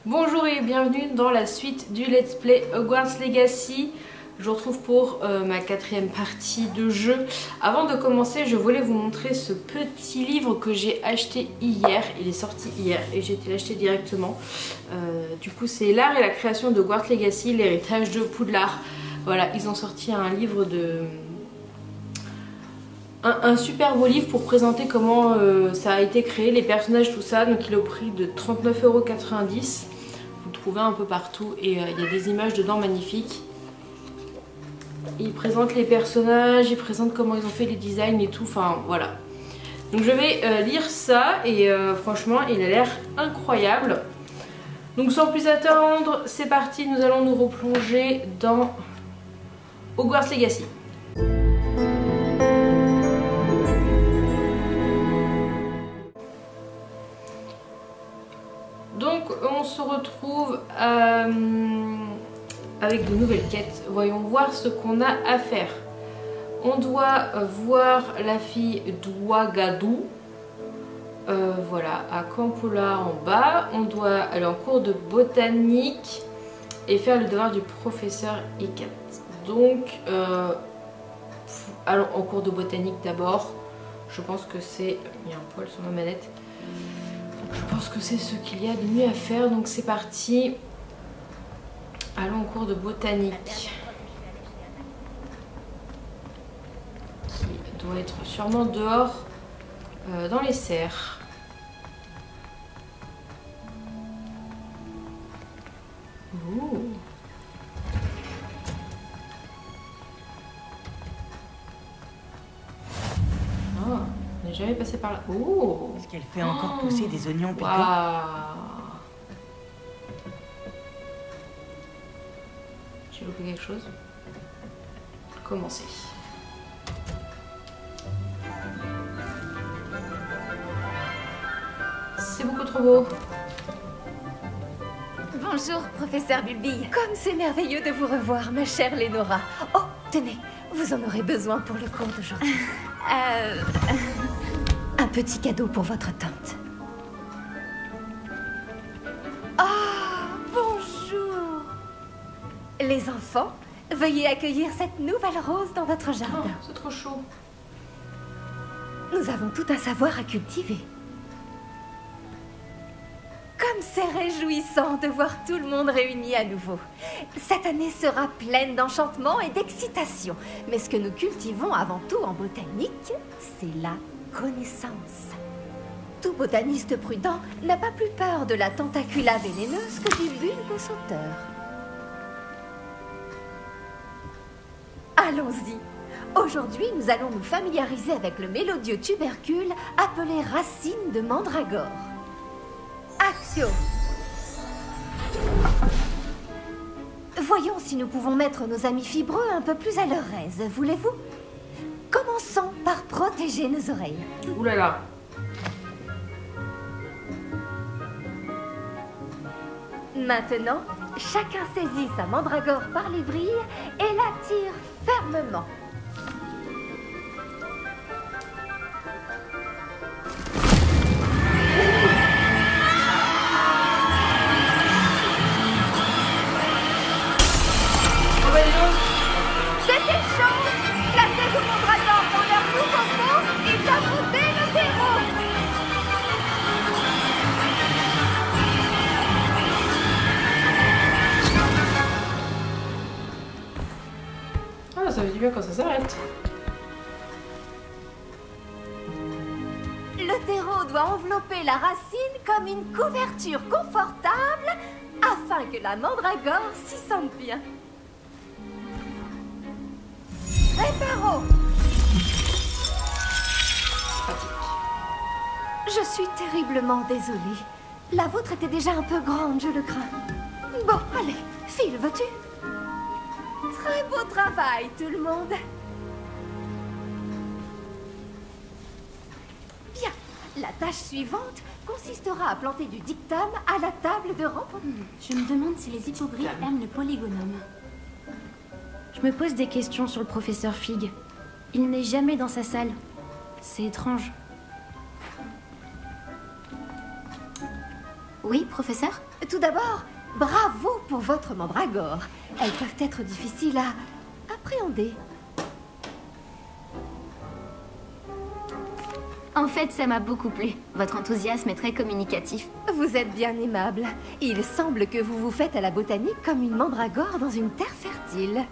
Bonjour et bienvenue dans la suite du Let's Play Hogwarts Legacy. Je vous retrouve pour ma quatrième partie de jeu. Avant de commencer, je voulais vous montrer ce petit livre que j'ai acheté hier. Il est sorti hier et j'ai été l'acheter directement. Du coup, c'est l'art et la création de Hogwarts Legacy, l'héritage de Poudlard. Voilà, ils ont sorti un livre de... Un super beau livre pour présenter comment ça a été créé, les personnages, tout ça. Donc il est au prix de 39,90 €. Vous le trouvez un peu partout et il y a des images dedans magnifiques. Il présente les personnages, il présente comment ils ont fait les designs et tout, enfin voilà. Donc je vais lire ça et franchement il a l'air incroyable. Donc sans plus attendre, c'est parti, nous allons nous replonger dans Hogwarts Legacy. Donc on se retrouve avec de nouvelles quêtes. Voyons voir ce qu'on a à faire. On doit voir la fille d'Ouagadou. Voilà, à Campola en bas. On doit aller en cours de botanique et faire le devoir du professeur Ecat. Donc allons en cours de botanique d'abord. Je pense que c'est... Il y a un poil sur ma manette. Je pense que c'est ce qu'il y a de mieux à faire, donc c'est parti. Allons au cours de botanique. Qui doit être sûrement dehors, dans les serres. Ouh. Oh. On n'est jamais passé par là. Oh! Est-ce qu'elle fait encore pousser des oignons piquants? Wow. J'ai loupé quelque chose. Commencer. C'est beaucoup trop beau. Bonjour, professeur Bulbille. Comme c'est merveilleux de vous revoir, ma chère Lénora. Oh, tenez, vous en aurez besoin pour le cours d'aujourd'hui. Un petit cadeau pour votre tante. Ah, bonjour. Les enfants, veuillez accueillir cette nouvelle rose dans votre jardin. Oh, c'est trop chaud. Nous avons tout un savoir à cultiver. Comme c'est réjouissant de voir tout le monde réuni à nouveau. Cette année sera pleine d'enchantement et d'excitation. Mais ce que nous cultivons avant tout en botanique, c'est la connaissance. Tout botaniste prudent n'a pas plus peur de la tentacula vénéneuse que du bulbe sauteur. Allons-y. Aujourd'hui, nous allons nous familiariser avec le mélodieux tubercule appelé racine de mandragore. Action! Voyons si nous pouvons mettre nos amis fibreux un peu plus à leur aise, voulez-vous? Commençons par protéger nos oreilles. Ouh là là. Maintenant, chacun saisit sa mandragore par les vrilles et la tire fermement. C'était chaud! Placez vos mandragores dans leur nouveau pot et affrontez le terreau! Ah, ça fait du bien quand ça s'arrête. Le terreau doit envelopper la racine comme une couverture confortable afin que la mandragore s'y sente bien. Réparo! Je suis terriblement désolée. La vôtre était déjà un peu grande, je le crains. Bon, allez, file, veux-tu? Très beau travail, tout le monde. Bien, la tâche suivante consistera à planter du dictame à la table de rencontre. Je me demande si les hippogriffes aiment le polygonome. Je me pose des questions sur le professeur Fig. Il n'est jamais dans sa salle. C'est étrange. Oui, professeur? Tout d'abord, bravo pour votre mandragore. Elles peuvent être difficiles à appréhender. En fait, ça m'a beaucoup plu. Votre enthousiasme est très communicatif. Vous êtes bien aimable. Il semble que vous vous faites à la botanique comme une mandragore dans une terre fertile.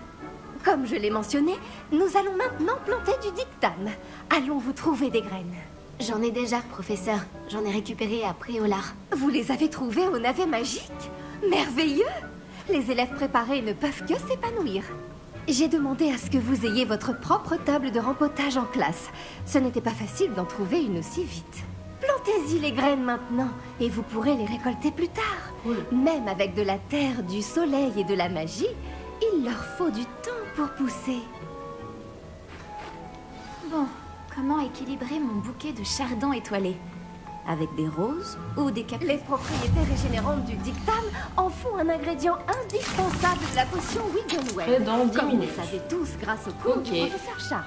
Comme je l'ai mentionné, nous allons maintenant planter du dictame. Allons vous trouver des graines. J'en ai déjà, professeur. J'en ai récupéré à Préolard. Vous les avez trouvées au navet magique? Merveilleux! Les élèves préparés ne peuvent que s'épanouir. J'ai demandé à ce que vous ayez votre propre table de rempotage en classe. Ce n'était pas facile d'en trouver une aussi vite. Plantez-y les graines maintenant, et vous pourrez les récolter plus tard. Oui. Même avec de la terre, du soleil et de la magie, il leur faut du temps pour pousser. Bon, comment équilibrer mon bouquet de chardons étoilés? Avec des roses ou des capris? Les propriétés régénérantes du dictame en font un ingrédient indispensable de la potion Wiggenweld. Près dans 10 Comme minutes. vous le savez tous grâce au cours du Ok. professeur Sharp.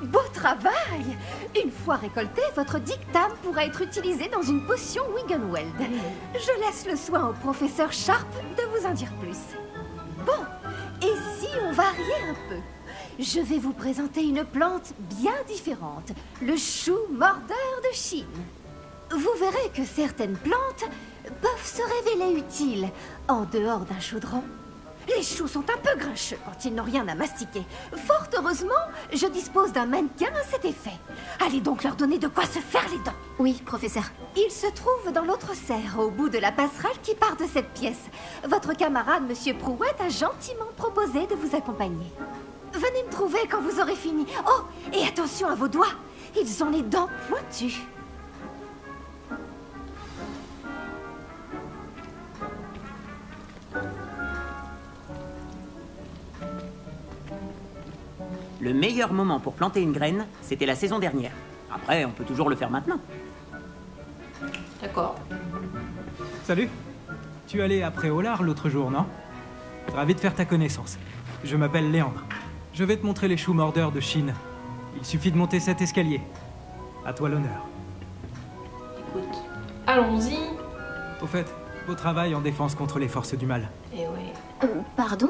Beau travail! Une fois récolté, votre dictame pourra être utilisé dans une potion Wiggenweld. Je laisse le soin au professeur Sharp de vous en dire plus. Bon, et si on variait un peu? Je vais vous présenter une plante bien différente, le chou mordeur de Chine. Vous verrez que certaines plantes peuvent se révéler utiles en dehors d'un chaudron. Les choux sont un peu grincheux quand ils n'ont rien à mastiquer. Fort heureusement, je dispose d'un mannequin à cet effet. Allez donc leur donner de quoi se faire les dents. Oui, professeur. Il se trouve dans l'autre serre, au bout de la passerelle qui part de cette pièce. Votre camarade, Monsieur Prouette, a gentiment proposé de vous accompagner. Venez me trouver quand vous aurez fini. Oh, et attention à vos doigts. Ils ont les dents pointues. Le meilleur moment pour planter une graine, c'était la saison dernière. Après, on peut toujours le faire maintenant. D'accord. Salut. Tu allais à Préolard l'autre jour, non? Ravi de faire ta connaissance. Je m'appelle Léandre. Je vais te montrer les choux mordeurs de Chine. Il suffit de monter cet escalier. À toi l'honneur. Écoute, allons-y. Au fait, beau travail en défense contre les forces du mal. Et ouais. Pardon?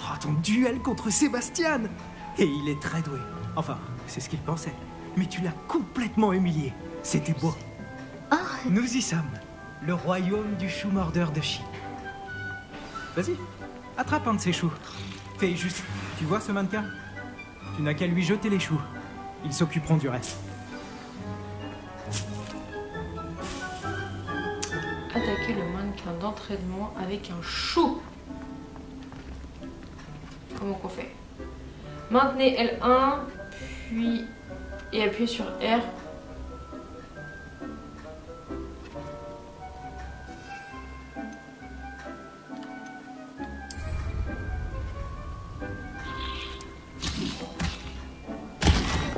Oh, ton duel contre Sébastien! Et il est très doué. Enfin, c'est ce qu'il pensait. Mais tu l'as complètement humilié. C'était beau. Nous y sommes. Le royaume du chou mordeur de Chine. Vas-y, attrape un de ces choux. Fais juste... Tu vois ce mannequin? Tu n'as qu'à lui jeter les choux. Ils s'occuperont du reste. Attaquer le mannequin d'entraînement avec un chou. Comment qu'on fait? Maintenez L1, puis... et appuyez sur R.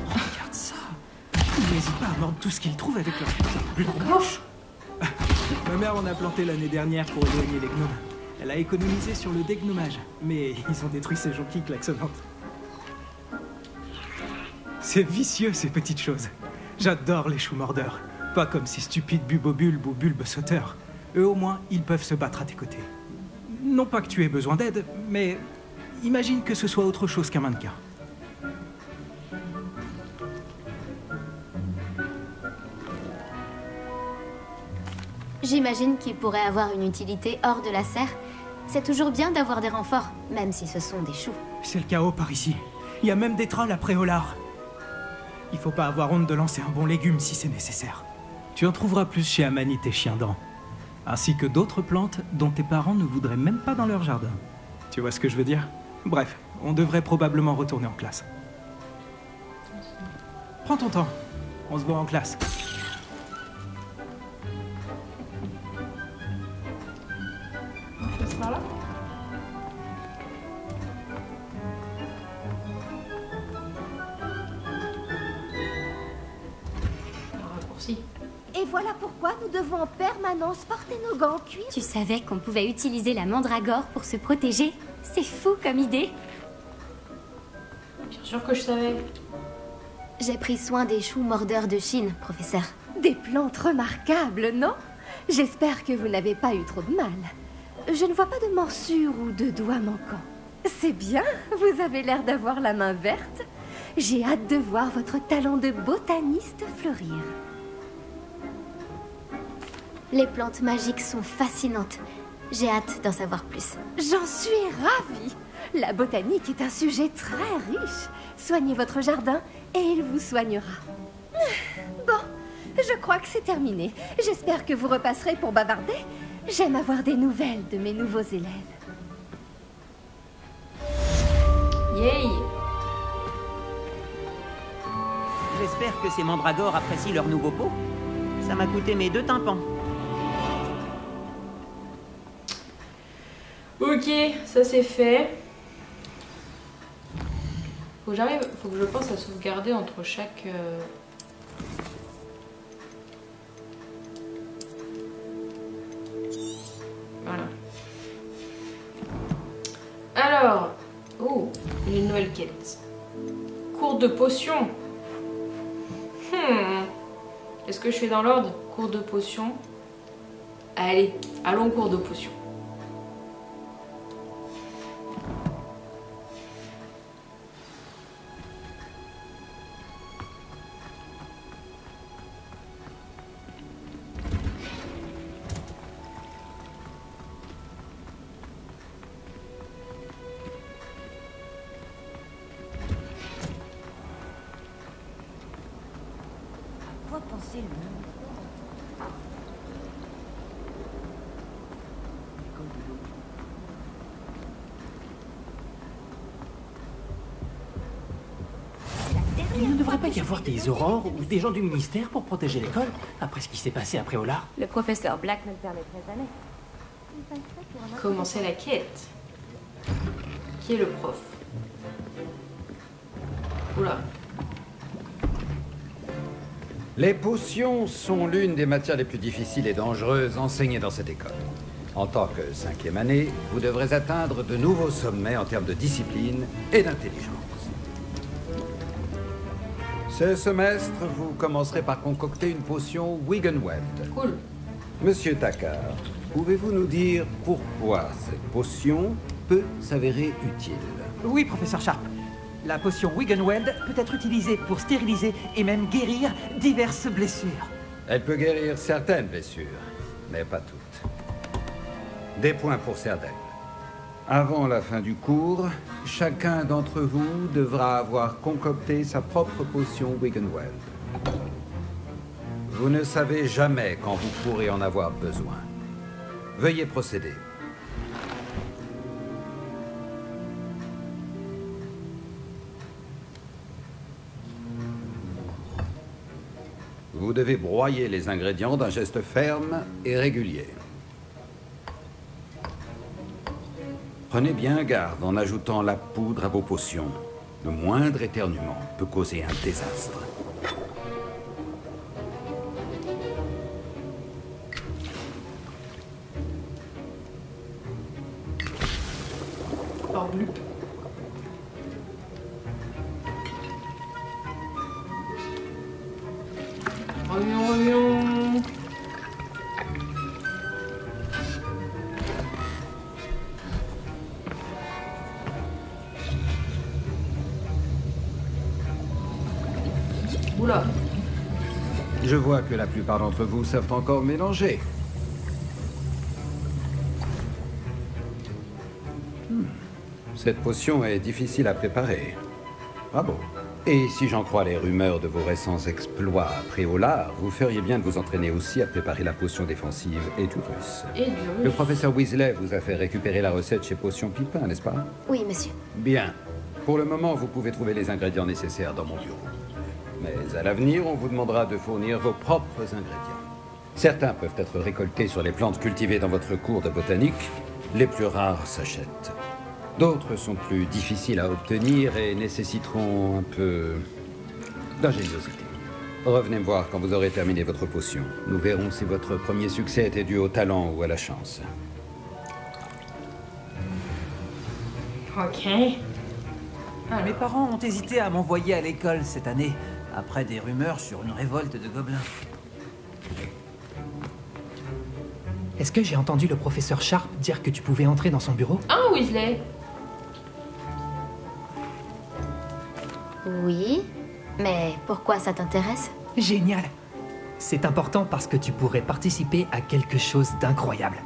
Regarde ça. Ils n'hésitent pas à mordre tout ce qu'ils trouvent avec leur plus gros bouche. Ma mère en a planté l'année dernière pour éloigner les gnomes. Elle a économisé sur le dégnomage, mais ils ont détruit ces jonquilles klaxonnantes. C'est vicieux, ces petites choses. J'adore les choux mordeurs. Pas comme ces stupides bubobulbes ou bulbes sauteurs. Eux, au moins, ils peuvent se battre à tes côtés. Non pas que tu aies besoin d'aide, mais imagine que ce soit autre chose qu'un mannequin. J'imagine qu'il pourrait avoir une utilité hors de la serre. C'est toujours bien d'avoir des renforts, même si ce sont des choux. C'est le chaos par ici. Il y a même des trolls à Préolard. Il faut pas avoir honte de lancer un bon légume si c'est nécessaire. Tu en trouveras plus chez Amanite et Chiendent, ainsi que d'autres plantes dont tes parents ne voudraient même pas dans leur jardin. Tu vois ce que je veux dire? Bref, on devrait probablement retourner en classe. Prends ton temps. On se voit en classe. Je passe par là. Un raccourci. Et voilà pourquoi nous devons en permanence porter nos gants en cuir. Tu savais qu'on pouvait utiliser la mandragore pour se protéger? C'est fou comme idée. Bien sûr que je savais. J'ai pris soin des choux mordeurs de Chine, professeur. Des plantes remarquables, non? J'espère que vous n'avez pas eu trop de mal. Je ne vois pas de morsure ou de doigts manquants. C'est bien, vous avez l'air d'avoir la main verte. J'ai hâte de voir votre talent de botaniste fleurir. Les plantes magiques sont fascinantes. J'ai hâte d'en savoir plus. J'en suis ravie. La botanique est un sujet très riche. Soignez votre jardin et il vous soignera. Bon, je crois que c'est terminé. J'espère que vous repasserez pour bavarder. J'aime avoir des nouvelles de mes nouveaux élèves. Yay! J'espère que ces mandragores apprécient leur nouveau pot. Ça m'a coûté mes 2 tympans. Ok, ça c'est fait. Faut que je pense à sauvegarder entre chaque... Voilà. Alors... Oh, une nouvelle quête. Cours de potions. Est-ce que je fais dans l'ordre? Cours de potions. Allez, allons au cours de potions. Il ne devrait pas y avoir des aurores ou des gens du ministère pour protéger l'école, après ce qui s'est passé après Olar. Le professeur Black ne le permettrait jamais. Commencer la quête. Qui est le prof? Oula. Les potions sont l'une des matières les plus difficiles et dangereuses enseignées dans cette école. En tant que 5e année, vous devrez atteindre de nouveaux sommets en termes de discipline et d'intelligence. Ce semestre, vous commencerez par concocter une potion Wiggenweld. Cool. Monsieur Takar, pouvez-vous nous dire pourquoi cette potion peut s'avérer utile? Oui, professeur Sharp. La potion Wiggenweld peut être utilisée pour stériliser et même guérir diverses blessures. Elle peut guérir certaines blessures, mais pas toutes. Des points pour certaines. Avant la fin du cours, chacun d'entre vous devra avoir concocté sa propre potion Wiggenweld. Vous ne savez jamais quand vous pourrez en avoir besoin. Veuillez procéder. Vous devez broyer les ingrédients d'un geste ferme et régulier. Prenez bien garde en ajoutant la poudre à vos potions. Le moindre éternuement peut causer un désastre. Parbleu. Reviens. Oula. Je vois que la plupart d'entre vous savent encore mélanger. Cette potion est difficile à préparer. Bravo. Et si j'en crois les rumeurs de vos récents exploits après Olar, vous feriez bien de vous entraîner aussi à préparer la potion défensive et du russe. Le professeur Weasley vous a fait récupérer la recette chez Potion Pipin, n'est-ce pas? Oui, monsieur. Bien. Pour le moment, vous pouvez trouver les ingrédients nécessaires dans mon bureau. Mais à l'avenir, on vous demandera de fournir vos propres ingrédients. Certains peuvent être récoltés sur les plantes cultivées dans votre cours de botanique. Les plus rares s'achètent. D'autres sont plus difficiles à obtenir et nécessiteront un peu d'ingéniosité. Revenez me voir quand vous aurez terminé votre potion. Nous verrons si votre premier succès était dû au talent ou à la chance. Ok. Mes parents ont hésité à m'envoyer à l'école cette année, après des rumeurs sur une révolte de gobelins. Est-ce que j'ai entendu le professeur Sharp dire que tu pouvais entrer dans son bureau? Ah, Weasley. Oui, mais pourquoi ça t'intéresse? Génial! C'est important parce que tu pourrais participer à quelque chose d'incroyable.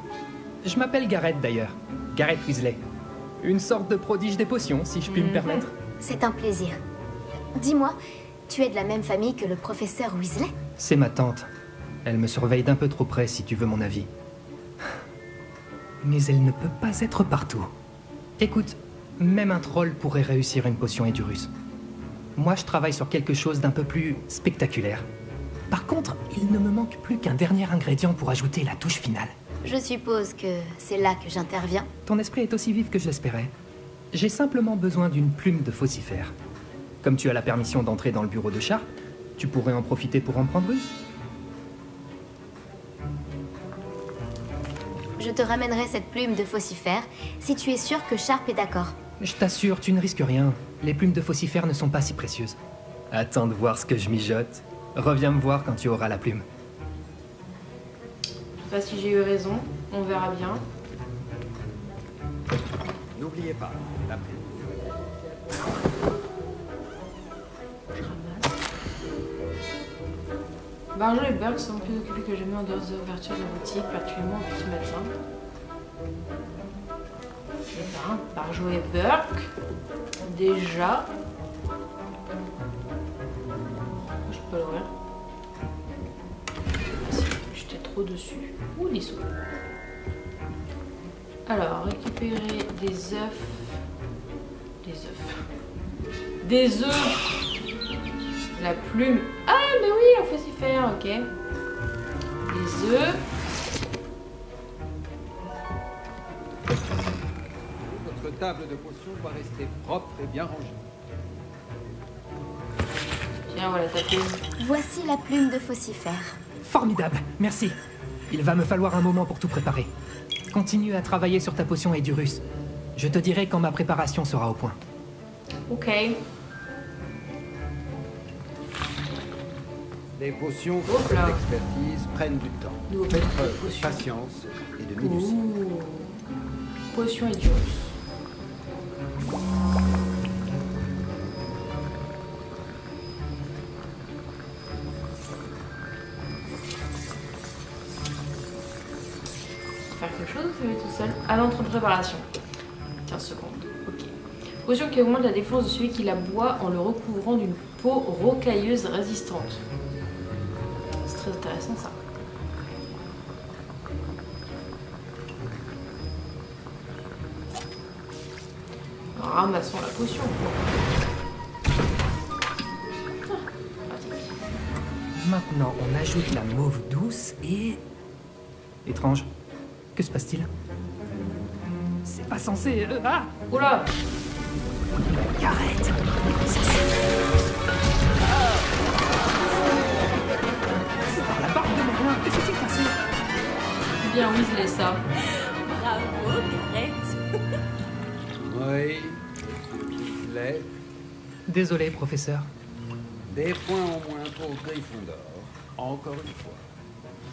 Je m'appelle Gareth d'ailleurs. Gareth Weasley. Une sorte de prodige des potions, si je puis me permettre. C'est un plaisir. Dis-moi, tu es de la même famille que le professeur Weasley? C'est ma tante. Elle me surveille d'un peu trop près, si tu veux mon avis. Mais elle ne peut pas être partout. Écoute, même un troll pourrait réussir une potion Edurus. Moi, je travaille sur quelque chose d'un peu plus spectaculaire. Par contre, il ne me manque plus qu'un dernier ingrédient pour ajouter la touche finale. Je suppose que c'est là que j'interviens. Ton esprit est aussi vif que je l'espérais. J'ai simplement besoin d'une plume de faucifère. Comme tu as la permission d'entrer dans le bureau de Sharp, tu pourrais en profiter pour en prendre une. Je te ramènerai cette plume de faucifère si tu es sûr que Sharp est d'accord. Je t'assure, tu ne risques rien. Les plumes de faucifère ne sont pas si précieuses. Attends de voir ce que je mijote. Reviens me voir quand tu auras la plume. Je sais pas si j'ai eu raison, on verra bien. N'oubliez pas, la plume. Barjo et Burke sont plus occupés que jamais en dehors des ouvertures de boutique, particulièrement au petit matin. Eh ben, Barjo et Burke, déjà. Je peux pas l'ouvrir. J'étais trop dessus. Ouh, les sous. Alors, récupérer des œufs. Des œufs. La plume. Ah, mais oui, on fait s'y faire, ok. Les œufs. Votre table de potions doit rester propre et bien rangée. Tiens, voilà ta plume. Voici la plume de faucifère. Formidable, merci. Il va me falloir un moment pour tout préparer. Continue à travailler sur ta potion Edurus. Je te dirai quand ma préparation sera au point. Ok. Les potions Hop là. d'expertise prennent du temps. Nouveau Faites paquet de preuve de potions. patience et de minutie. Ouh. Potion et Edurus. Faire quelque chose ou ça va être tout seul? À l'entrée de préparation. 15 secondes. Ok. Potion qui augmente la défense de celui qui la boit en le recouvrant d'une peau rocailleuse résistante. C'est très intéressant ça. Ramassons la potion. Maintenant, on ajoute la mauve douce et... Étrange. Que se passe-t-il? C'est pas censé... Ah! Oula! Arrête! Par la barbe de Merlin, que s'est-il passé? Bien Weasley ça. Bravo, Gareth. Oui, Weasley. Désolé, professeur. Des points en moins pour Gryffondor. Encore une fois.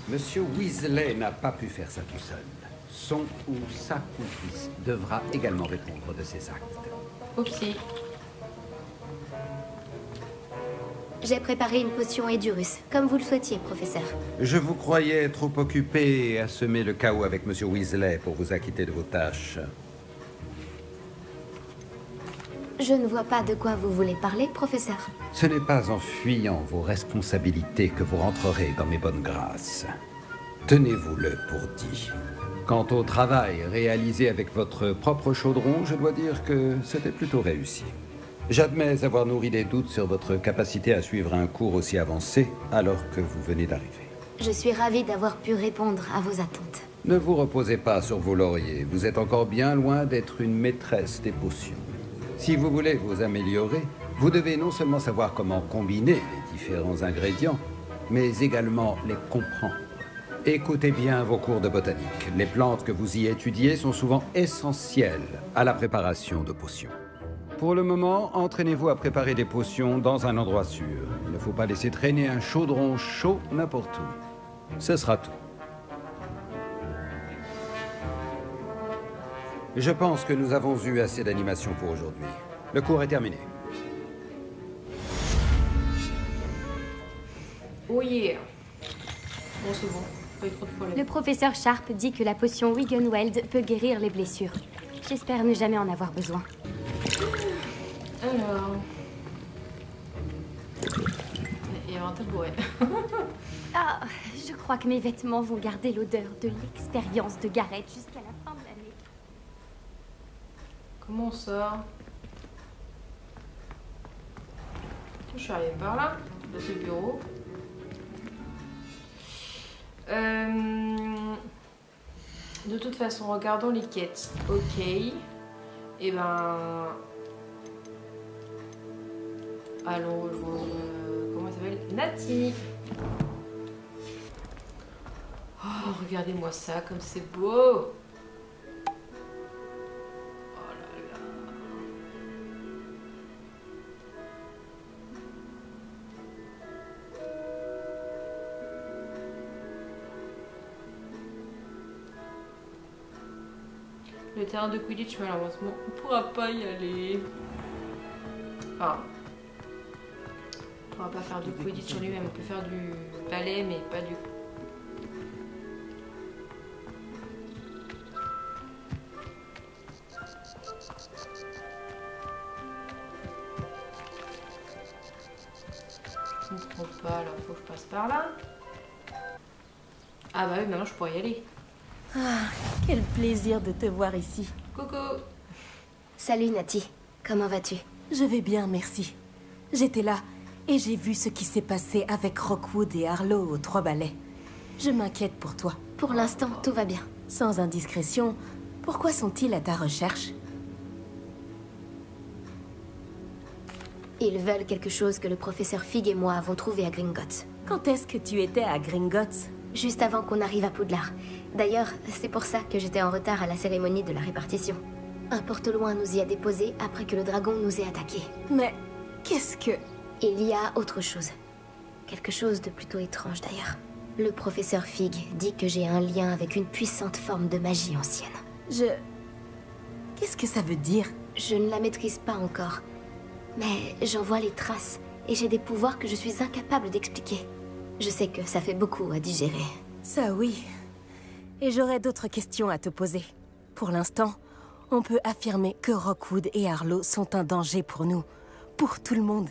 Monsieur Weasley n'a pas pu faire ça tout seul. Son ou sa complice devra également répondre de ses actes. Oupsie. J'ai préparé une potion Edurus, comme vous le souhaitiez, professeur. Je vous croyais trop occupé à semer le chaos avec Monsieur Weasley pour vous acquitter de vos tâches. Je ne vois pas de quoi vous voulez parler, professeur. Ce n'est pas en fuyant vos responsabilités que vous rentrerez dans mes bonnes grâces. Tenez-vous-le pour dit. Quant au travail réalisé avec votre propre chaudron, je dois dire que c'était plutôt réussi. J'admets avoir nourri des doutes sur votre capacité à suivre un cours aussi avancé alors que vous venez d'arriver. Je suis ravie d'avoir pu répondre à vos attentes. Ne vous reposez pas sur vos lauriers, vous êtes encore bien loin d'être une maîtresse des potions. Si vous voulez vous améliorer, vous devez non seulement savoir comment combiner les différents ingrédients, mais également les comprendre. Écoutez bien vos cours de botanique. Les plantes que vous y étudiez sont souvent essentielles à la préparation de potions. Pour le moment, entraînez-vous à préparer des potions dans un endroit sûr. Il ne faut pas laisser traîner un chaudron chaud n'importe où. Ce sera tout. Je pense que nous avons eu assez d'animation pour aujourd'hui. Le cours est terminé. Oh yeah. Bon, c'est bon. Pas eu trop de problèmes. Le professeur Sharp dit que la potion Wiggenweld peut guérir les blessures. J'espère ne jamais en avoir besoin. Alors... Il y a un tabouret. Ah, je crois que mes vêtements vont garder l'odeur de l'expérience de Gareth jusqu'à la fin de l'année. Comment on sort? Je suis arrivée par là, de ce bureau. De toute façon, regardons les quêtes. Ok. Et ben... Allons, comment elle s'appelle? Nati. Oh, regardez-moi ça, comme c'est beau. Oh là là. Le terrain de Quidditch, malheureusement, on ne pourra pas y aller. Enfin, on ne pourra pas faire du Quidditch en lui-même. On peut faire du ballet, mais pas du... Je ne comprends pas, alors faut que je passe par là. Ah bah oui, maintenant je pourrais y aller. Ah, quel plaisir de te voir ici. Coucou. Salut Nati, comment vas-tu? Je vais bien, merci. J'étais là et j'ai vu ce qui s'est passé avec Rockwood et Harlow aux Trois Ballets. Je m'inquiète pour toi. Pour l'instant, tout va bien. Sans indiscrétion, pourquoi sont-ils à ta recherche? Ils veulent quelque chose que le professeur Fig et moi avons trouvé à Gringotts. Quand est-ce que tu étais à Gringotts? Juste avant qu'on arrive à Poudlard. D'ailleurs, c'est pour ça que j'étais en retard à la cérémonie de la répartition. Un porte-loin nous y a déposés après que le dragon nous ait attaqués. Mais qu'est-ce que... Il y a autre chose. Quelque chose de plutôt étrange d'ailleurs. Le professeur Fig dit que j'ai un lien avec une puissante forme de magie ancienne. Qu'est-ce que ça veut dire? Je ne la maîtrise pas encore. Mais j'en vois les traces et j'ai des pouvoirs que je suis incapable d'expliquer. Je sais que ça fait beaucoup à digérer. Ça oui. Et j'aurais d'autres questions à te poser. Pour l'instant, on peut affirmer que Rockwood et Harlow sont un danger pour nous. Pour tout le monde.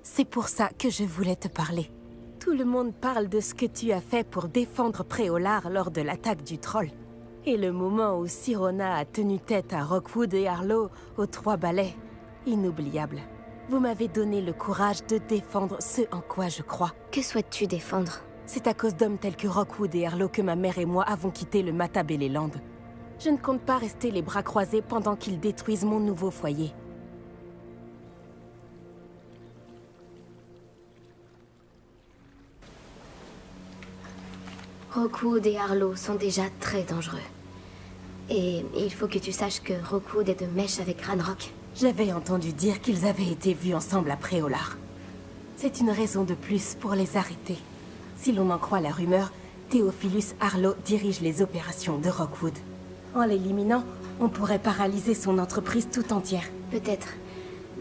C'est pour ça que je voulais te parler. Tout le monde parle de ce que tu as fait pour défendre Préolard lors de l'attaque du troll. Et le moment où Sirona a tenu tête à Rockwood et Harlow aux Trois Ballets. Inoubliable. Vous m'avez donné le courage de défendre ce en quoi je crois. Que souhaites-tu défendre? C'est à cause d'hommes tels que Rockwood et Harlow que ma mère et moi avons quitté le Matabeleland. Je ne compte pas rester les bras croisés pendant qu'ils détruisent mon nouveau foyer. Rockwood et Harlow sont déjà très dangereux. Et il faut que tu saches que Rockwood est de mèche avec Ranrock. J'avais entendu dire qu'ils avaient été vus ensemble à Préolard. C'est une raison de plus pour les arrêter. Si l'on en croit la rumeur, Theophilus Harlow dirige les opérations de Rockwood. En l'éliminant, on pourrait paralyser son entreprise tout entière. Peut-être.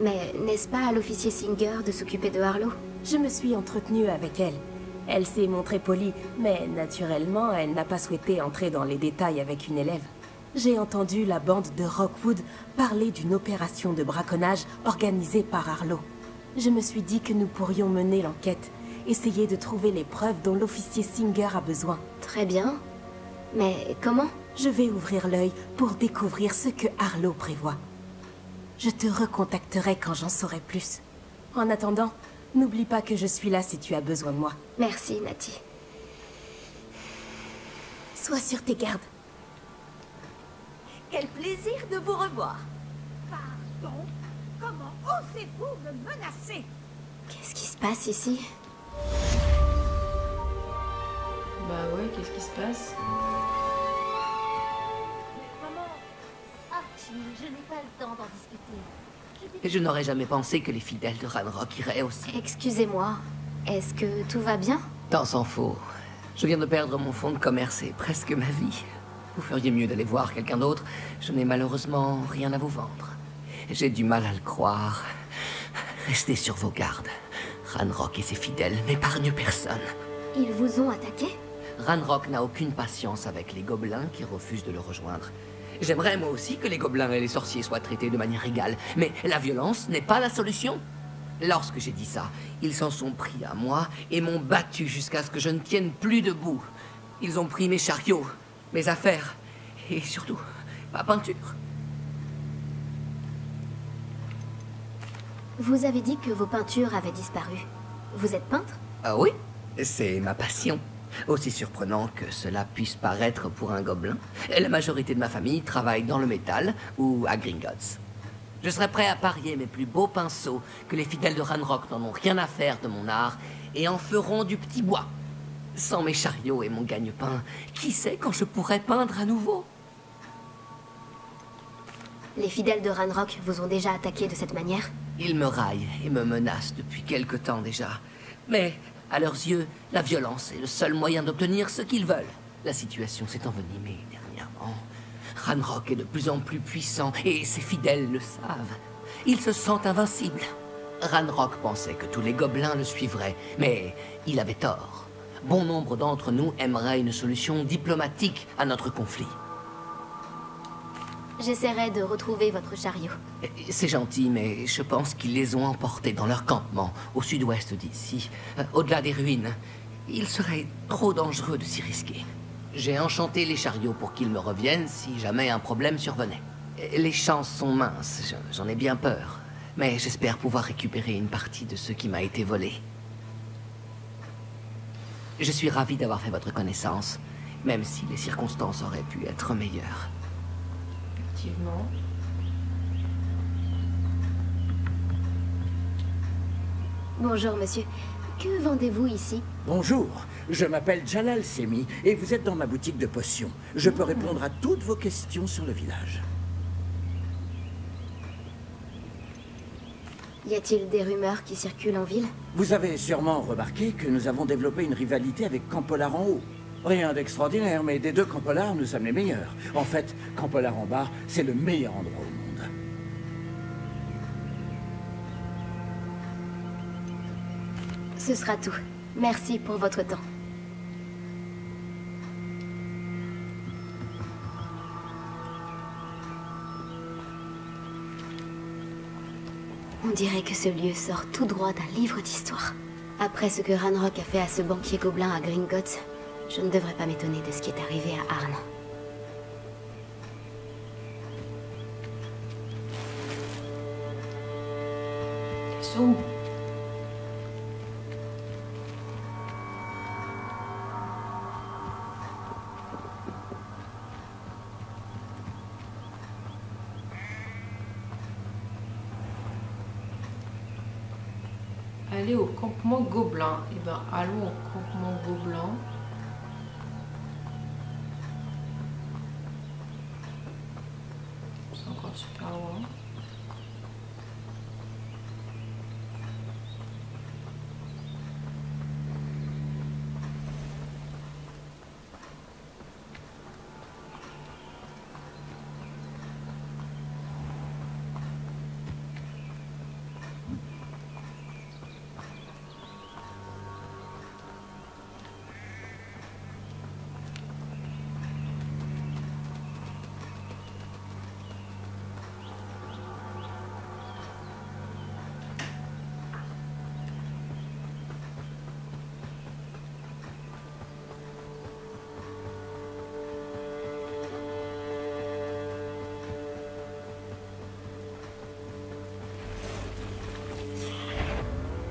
Mais n'est-ce pas à l'officier Singer de s'occuper de Harlow? Je me suis entretenue avec elle. Elle s'est montrée polie, mais naturellement, elle n'a pas souhaité entrer dans les détails avec une élève. J'ai entendu la bande de Rockwood parler d'une opération de braconnage organisée par Harlow. Je me suis dit que nous pourrions mener l'enquête, essayer de trouver les preuves dont l'officier Singer a besoin. Très bien. Mais comment? Je vais ouvrir l'œil pour découvrir ce que Harlow prévoit. Je te recontacterai quand j'en saurai plus. En attendant, n'oublie pas que je suis là si tu as besoin de moi. Merci, Nati. Sois sur tes gardes. Quel plaisir de vous revoir. Pardon? Comment osez-vous me menacer? Qu'est-ce qui se passe ici? Bah ouais, qu'est-ce qui se passe? Maman, Archie, je n'ai pas le temps d'en discuter. Et je n'aurais jamais pensé que les fidèles de Ranrock iraient aussi. Excusez-moi, est-ce que tout va bien? Tant s'en faut. Je viens de perdre mon fonds de commerce et presque ma vie. Vous feriez mieux d'aller voir quelqu'un d'autre. Je n'ai malheureusement rien à vous vendre. J'ai du mal à le croire. Restez sur vos gardes. Ranrock et ses fidèles n'épargnent personne. Ils vous ont attaqué? Ranrock n'a aucune patience avec les gobelins qui refusent de le rejoindre. J'aimerais moi aussi que les gobelins et les sorciers soient traités de manière égale, mais la violence n'est pas la solution. Lorsque j'ai dit ça, ils s'en sont pris à moi et m'ont battu jusqu'à ce que je ne tienne plus debout. Ils ont pris mes chariots, mes affaires et surtout ma peinture. Vous avez dit que vos peintures avaient disparu. Vous êtes peintre? Ah oui, c'est ma passion. Aussi surprenant que cela puisse paraître pour un gobelin, la majorité de ma famille travaille dans le métal ou à Gringotts. Je serais prêt à parier mes plus beaux pinceaux que les fidèles de Ranrock n'en ont rien à faire de mon art et en feront du petit bois. Sans mes chariots et mon gagne-pain, qui sait quand je pourrais peindre à nouveau? Les fidèles de Ranrock vous ont déjà attaqué de cette manière? Ils me raillent et me menacent depuis quelque temps déjà. Mais, à leurs yeux, la violence est le seul moyen d'obtenir ce qu'ils veulent. La situation s'est envenimée dernièrement. Ranrock est de plus en plus puissant et ses fidèles le savent. Ils se sentent invincibles. Ranrock pensait que tous les gobelins le suivraient, mais il avait tort. Bon nombre d'entre nous aimeraient une solution diplomatique à notre conflit. J'essaierai de retrouver votre chariot. C'est gentil, mais je pense qu'ils les ont emportés dans leur campement, au sud-ouest d'ici, au-delà des ruines. Il serait trop dangereux de s'y risquer. J'ai enchanté les chariots pour qu'ils me reviennent si jamais un problème survenait. Les chances sont minces, j'en ai bien peur. Mais j'espère pouvoir récupérer une partie de ce qui m'a été volé. Je suis ravi d'avoir fait votre connaissance, même si les circonstances auraient pu être meilleures. Effectivement. Bonjour, monsieur. Que vendez-vous ici? Bonjour, je m'appelle Jalal Semi et vous êtes dans ma boutique de potions. Je peux répondre à toutes vos questions sur le village. Y a-t-il des rumeurs qui circulent en ville? Vous avez sûrement remarqué que nous avons développé une rivalité avec Campolar en haut. Rien d'extraordinaire, mais des deux Campolar, nous sommes les meilleurs. En fait, Campolar en bas, c'est le meilleur endroit au monde. Ce sera tout. Merci pour votre temps. On dirait que ce lieu sort tout droit d'un livre d'histoire. Après ce que Ranrock a fait à ce banquier gobelin à Gringotts, je ne devrais pas m'étonner de ce qui est arrivé à Arn. So. Aller au campement gobelin. Eh ben, allons au campement gobelin. C'est encore super loin.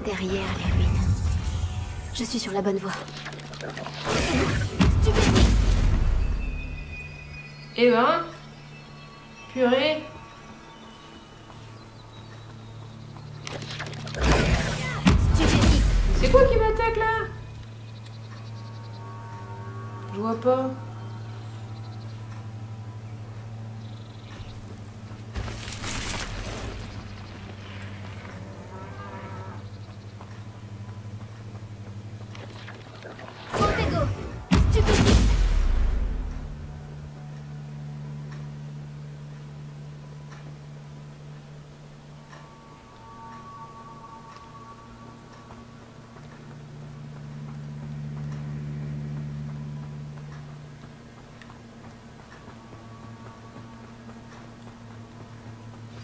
Derrière les ruines. Je suis sur la bonne voie. Eh ben, purée. C'est quoi qui m'attaque là? Je vois pas.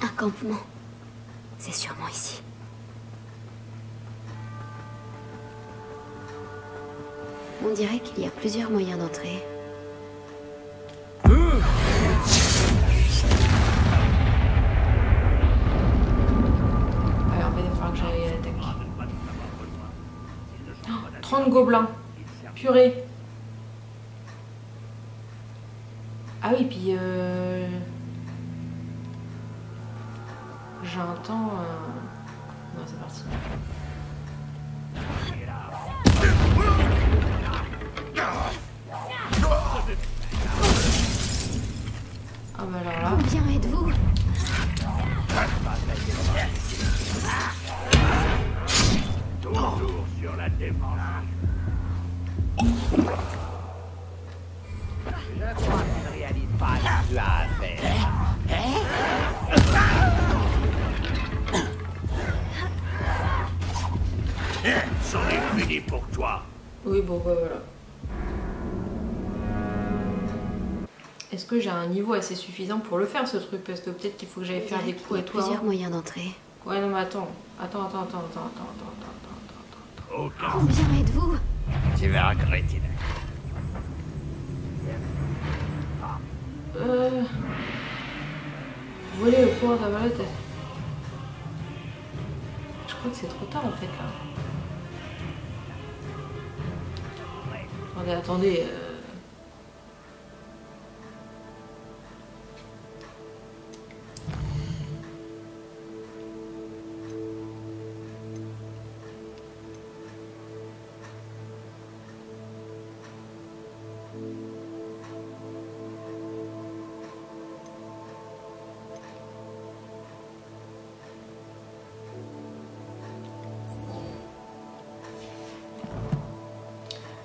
Un campement. C'est sûrement ici. On dirait qu'il y a plusieurs moyens d'entrer. Alors, il va falloir que j'aille à l'attaque. Oh, 30 gobelins. Purée. Ah oui, puis j'ai un temps... Non, c'est parti. Ah bah alors là... Combien êtes-vous? Toujours sur la défense. Je crois que tu ne réalises pas ce que tu as à faire. C'en est fini pour toi. Oui, bon, bah voilà. Est-ce que j'ai un niveau assez suffisant pour le faire, ce truc? Parce que peut-être qu'il faut que j'aille faire des coups et tout. Plusieurs moyens d'entrer. Ouais, non, mais attends. Attends. Combien êtes-vous? Tu vas regretter. Voler au cours d'avoir la tête. Je crois que c'est trop tard en fait là. Attendez.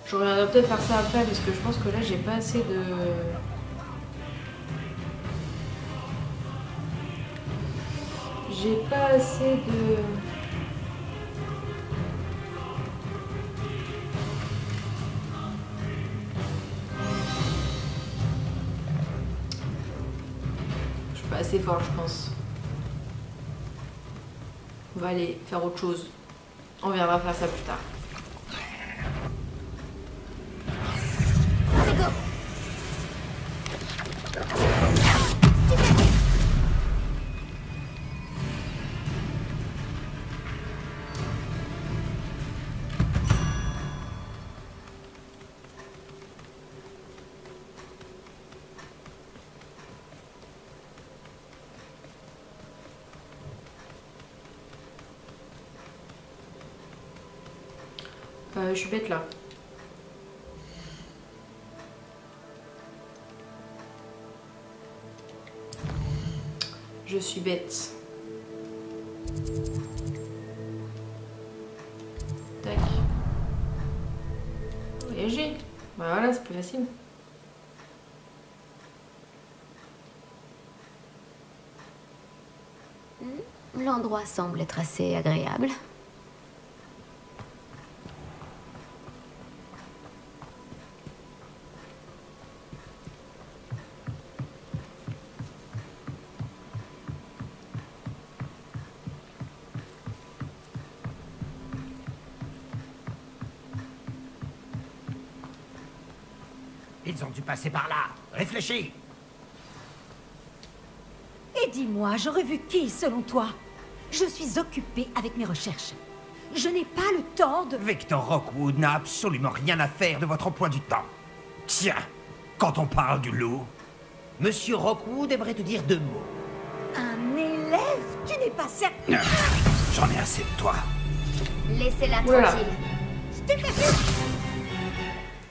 Je reviendrai peut-être faire ça après parce que je pense que là j'ai pas assez de... J'ai pas assez de... Je suis pas assez fort je pense. On va aller faire autre chose. On viendra faire ça plus tard. Je suis bête là. Je suis bête. Tac. Voyager. Bah voilà, c'est plus facile. L'endroit semble être assez agréable. Ils ont dû passer par là. Réfléchis. Et dis-moi, j'aurais vu qui selon toi? Je suis occupée avec mes recherches. Je n'ai pas le temps de... Victor Rockwood n'a absolument rien à faire de votre emploi du temps. Tiens, quand on parle du loup, Monsieur Rockwood aimerait te dire 2 mots. Un élève? Tu n'es pas certain... J'en ai assez de toi. Laissez-la Voilà. tranquille. Stupéfiant.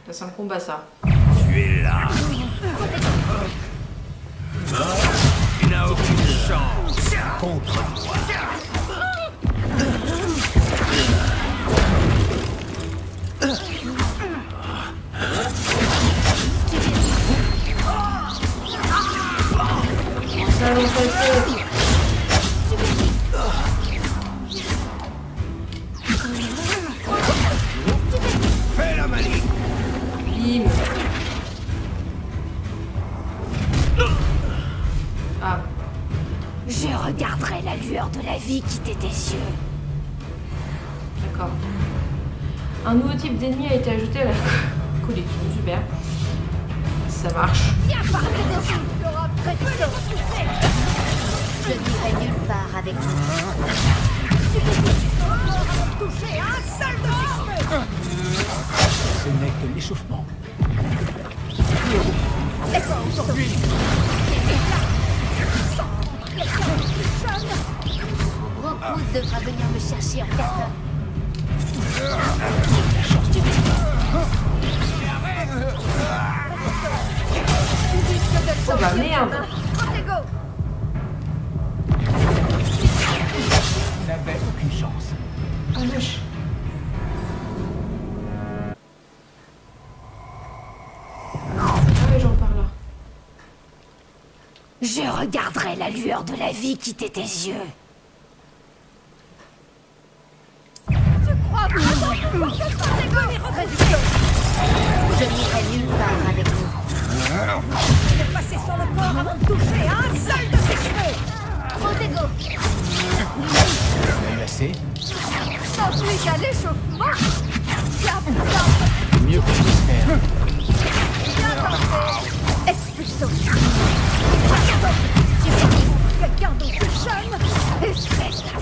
Ça c'est un combat ça. Tu es là. Tu n'as aucune chance contre moi. Ça va passer. Fais la maligne. Bim. Ah. Je regarderai la lueur de la vie quitter tes yeux. D'accord. Un nouveau type d'ennemi a été ajouté à la collection. Super. Ça marche. Viens par là, Laura, près du dos. Je n'irai nulle part avec vous. Tu peux toucher un seul de ses cheveux. Ce n'est que l'échauffement. C'est quoi aujourd'hui? Rockwood devra venir me chercher en personne. Oh bah merde. Vous n'avez aucune chance. Ah wesh. Ah ouais, j'en parle là. Je regarderai la lueur de la vie quitter tes yeux. Tu crois que je n'irai nulle part avec vous. Je vais passer sur le corps avant de toucher un seul de ses cheveux. Protego. Assez. Sans plus qu'à l'échauffement. Mieux que je puisse faire. Bien tenté. Expulsion. Quelqu'un d'autre jeune.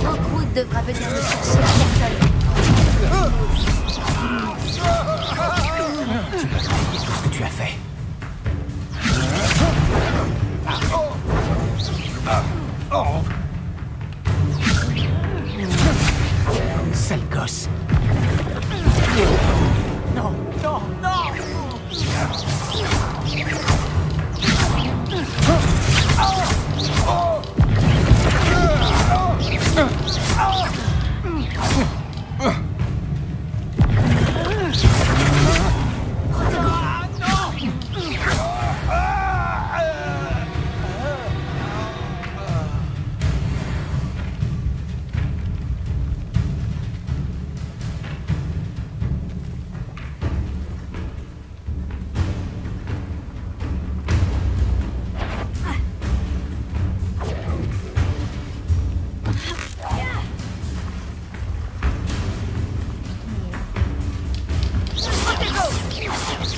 Rockwood devra venir me chercher en personne. Tout ce que tu as fait. Sale gosse. Non, non, non.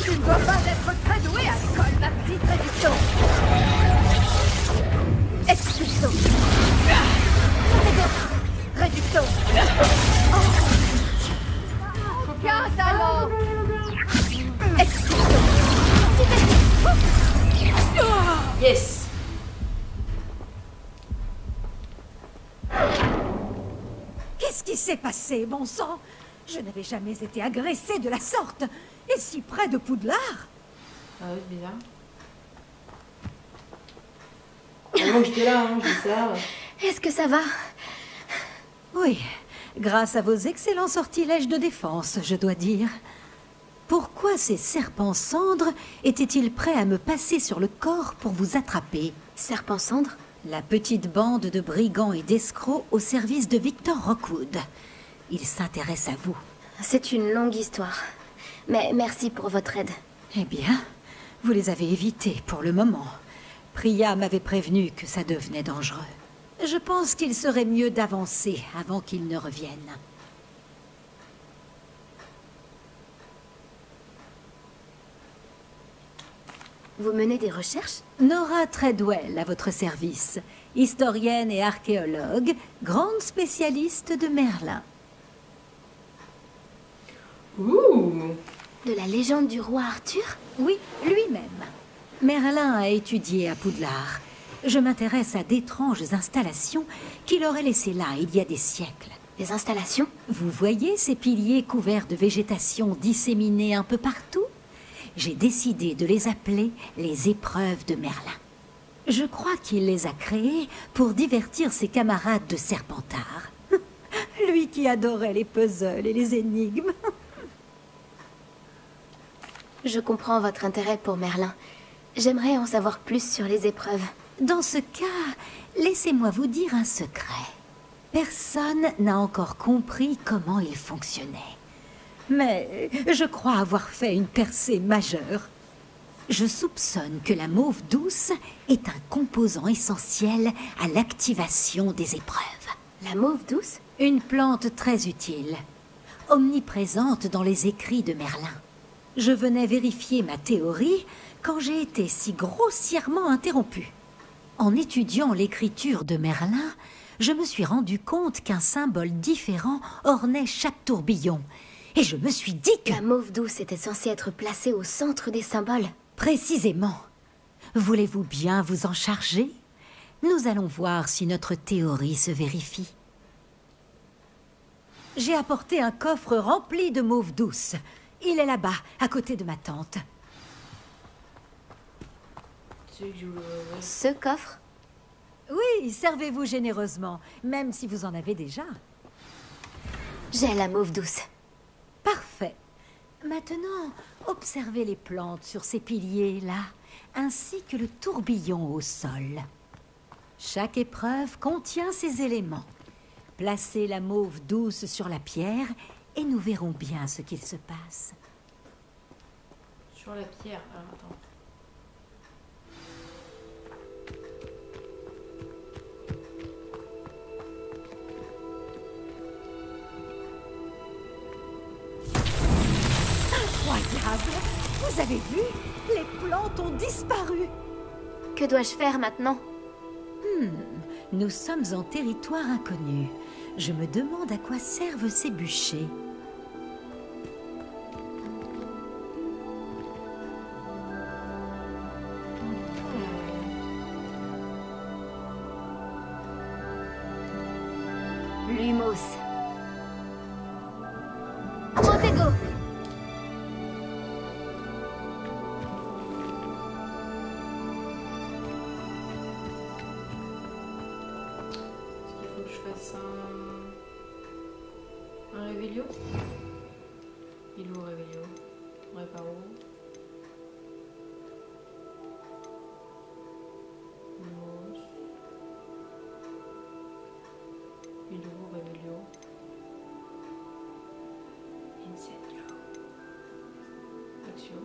Tu ne dois pas être très doué à l'école, ma petite réduction. Expulsion. Réduction. Aucun talent. Expulsion. Yes. Qu'est-ce qui s'est passé, bon sang? Je n'avais jamais été agressée de la sorte. Et si près de Poudlard. Ah oui, bizarre. Avant que j'étais là, hein, je dis ça. Est-ce que ça va? Oui, grâce à vos excellents sortilèges de défense, je dois dire. Pourquoi ces serpents cendres étaient-ils prêts à me passer sur le corps pour vous attraper? Serpents cendres? La petite bande de brigands et d'escrocs au service de Victor Rockwood. Il s'intéresse à vous. C'est une longue histoire. Mais merci pour votre aide. Eh bien, vous les avez évités pour le moment. Priya m'avait prévenu que ça devenait dangereux. Je pense qu'il serait mieux d'avancer avant qu'ils ne reviennent. Vous menez des recherches? Nora Treadwell à votre service. Historienne et archéologue, grande spécialiste de Merlin. Ouh! De la légende du roi Arthur? Oui, lui-même. Merlin a étudié à Poudlard. Je m'intéresse à d'étranges installations qu'il aurait laissées là il y a des siècles. Des installations? Vous voyez ces piliers couverts de végétation disséminés un peu partout? J'ai décidé de les appeler les épreuves de Merlin. Je crois qu'il les a créées pour divertir ses camarades de Serpentard. Lui qui adorait les puzzles et les énigmes. Je comprends votre intérêt pour Merlin. J'aimerais en savoir plus sur les épreuves. Dans ce cas, laissez-moi vous dire un secret. Personne n'a encore compris comment il fonctionnait. Mais je crois avoir fait une percée majeure. Je soupçonne que la mauve douce est un composant essentiel à l'activation des épreuves. La mauve douce? Une plante très utile, omniprésente dans les écrits de Merlin. Je venais vérifier ma théorie quand j'ai été si grossièrement interrompue. En étudiant l'écriture de Merlin, je me suis rendu compte qu'un symbole différent ornait chaque tourbillon. Et je me suis dit que... La mauve douce était censée être placée au centre des symboles. Précisément. Voulez-vous bien vous en charger? Nous allons voir si notre théorie se vérifie. J'ai apporté un coffre rempli de mauve douce. Il est là-bas, à côté de ma tante. Ce coffre? Oui, servez-vous généreusement, même si vous en avez déjà. J'ai la mauve douce. Parfait. Maintenant, observez les plantes sur ces piliers-là, ainsi que le tourbillon au sol. Chaque épreuve contient ces éléments. Placez la mauve douce sur la pierre et nous verrons bien ce qu'il se passe. Sur la pierre, alors attends. Incroyable! Vous avez vu? Les plantes ont disparu! Que dois-je faire maintenant? Nous sommes en territoire inconnu. Je me demande à quoi servent ces bûchers. Lumos. Protego. Est-ce qu'il faut que je fasse un Réveillon? Il est où Réveillon? Réparo. Lumos. Il est où Réveillon? Incendio. Action.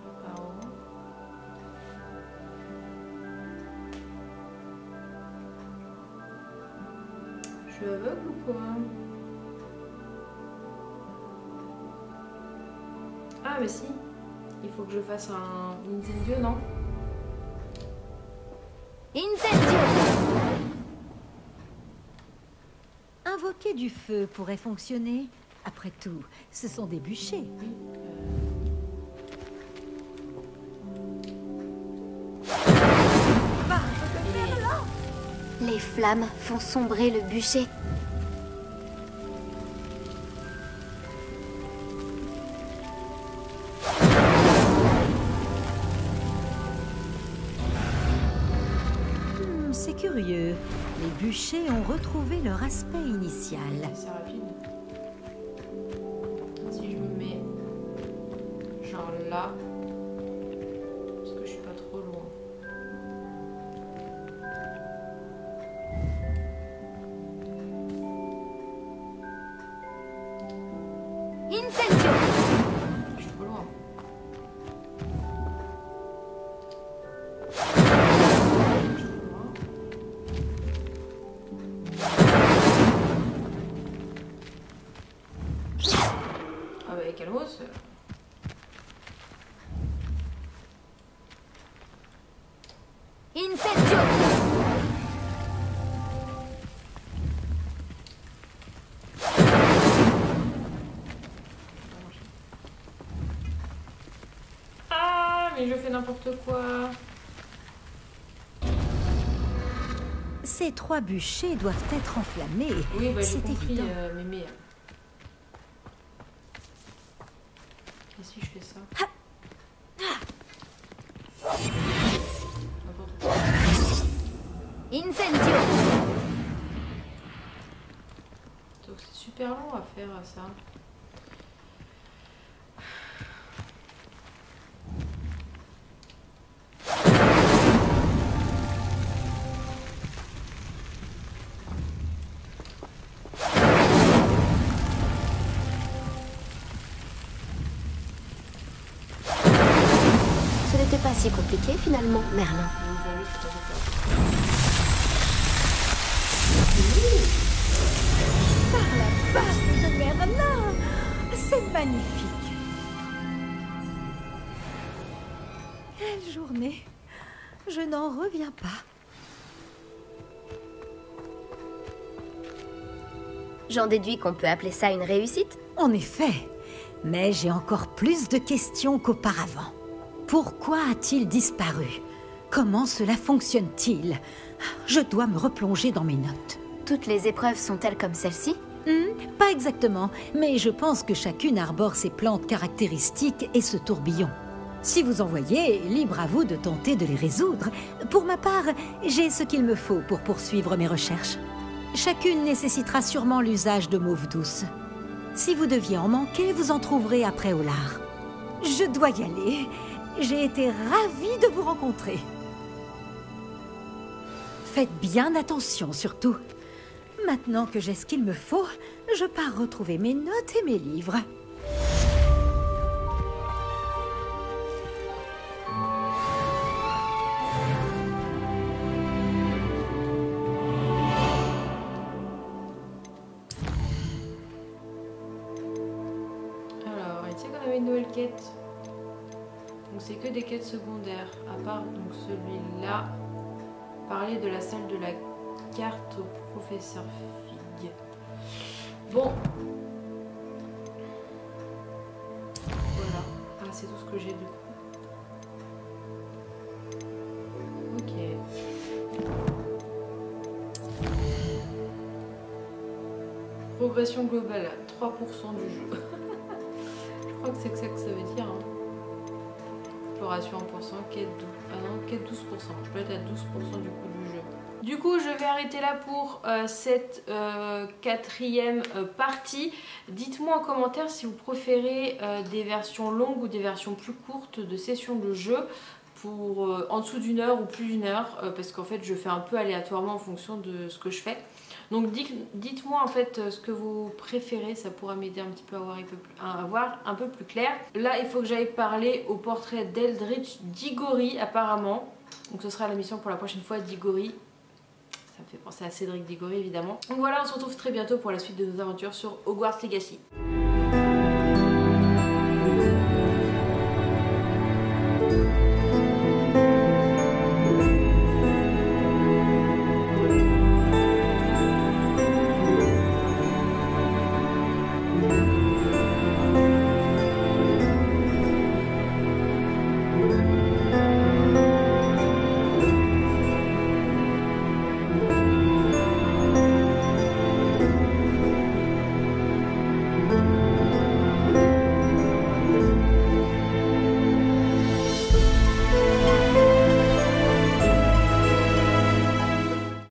Réparo. Je suis aveugle ou quoi? Ah mais si. Il faut que je fasse un Incendio, non? Incendio. Invoquer du feu pourrait fonctionner. Après tout, ce sont des bûchers. Les flammes font sombrer le bûcher. C'est curieux. Les bûchers ont retrouvé leur aspect initial. C'est rapide. Si je me mets genre là, parce que je suis pas trop loin. Incendio. Je suis trop loin. Ah bah calmos. Incendio. Ah mais je fais n'importe quoi. Ces 3 bûchers doivent être enflammés. Oui bah j'ai C'est compris évident. mémé. Et si je fais ça? N'importe quoi. Incendio. Donc c'est super long à faire ça. C'était pas si compliqué finalement, Merlin. Par la base de Merlin! C'est magnifique! Quelle journée! Je n'en reviens pas. J'en déduis qu'on peut appeler ça une réussite? En effet, mais j'ai encore plus de questions qu'auparavant. Pourquoi a-t-il disparu? Comment cela fonctionne-t-il? Je dois me replonger dans mes notes. Toutes les épreuves sont-elles comme celle-ci? Pas exactement, mais je pense que chacune arbore ses plantes caractéristiques et ce tourbillon. Si vous en voyez, libre à vous de tenter de les résoudre. Pour ma part, j'ai ce qu'il me faut pour poursuivre mes recherches. Chacune nécessitera sûrement l'usage de mauve douce. Si vous deviez en manquer, vous en trouverez après au lard. Je dois y aller. J'ai été ravie de vous rencontrer. Faites bien attention, surtout. Maintenant que j'ai ce qu'il me faut, je pars retrouver mes notes et mes livres. Alors, il sait qu'on avait une nouvelle quête. Donc c'est que des quêtes secondaires, à part donc celui-là. Parler de la salle de la carte au professeur Fig. Bon. Voilà. Ah, c'est tout ce que j'ai du coup. Ok. Progression globale, 3% du jeu. Je crois que c'est ça que ça veut dire. Hein. Exploration 1%, quête 12%. Ah non, quête 12%. Je peux être à 12% du coup du jeu. Du coup, je vais arrêter là pour cette quatrième partie. Dites-moi en commentaire si vous préférez des versions longues ou des versions plus courtes de sessions de jeu pour en dessous d'une heure ou plus d'une heure parce qu'en fait je fais un peu aléatoirement en fonction de ce que je fais. Donc dites-moi en fait ce que vous préférez, ça pourra m'aider un petit peu à voir un peu plus clair. Là il faut que j'aille parler au portrait d'Eldritch Diggory apparemment. Donc ce sera la mission pour la prochaine fois, Diggory. Ça me fait penser à Cédric Diggory évidemment. Donc voilà, on se retrouve très bientôt pour la suite de nos aventures sur Hogwarts Legacy.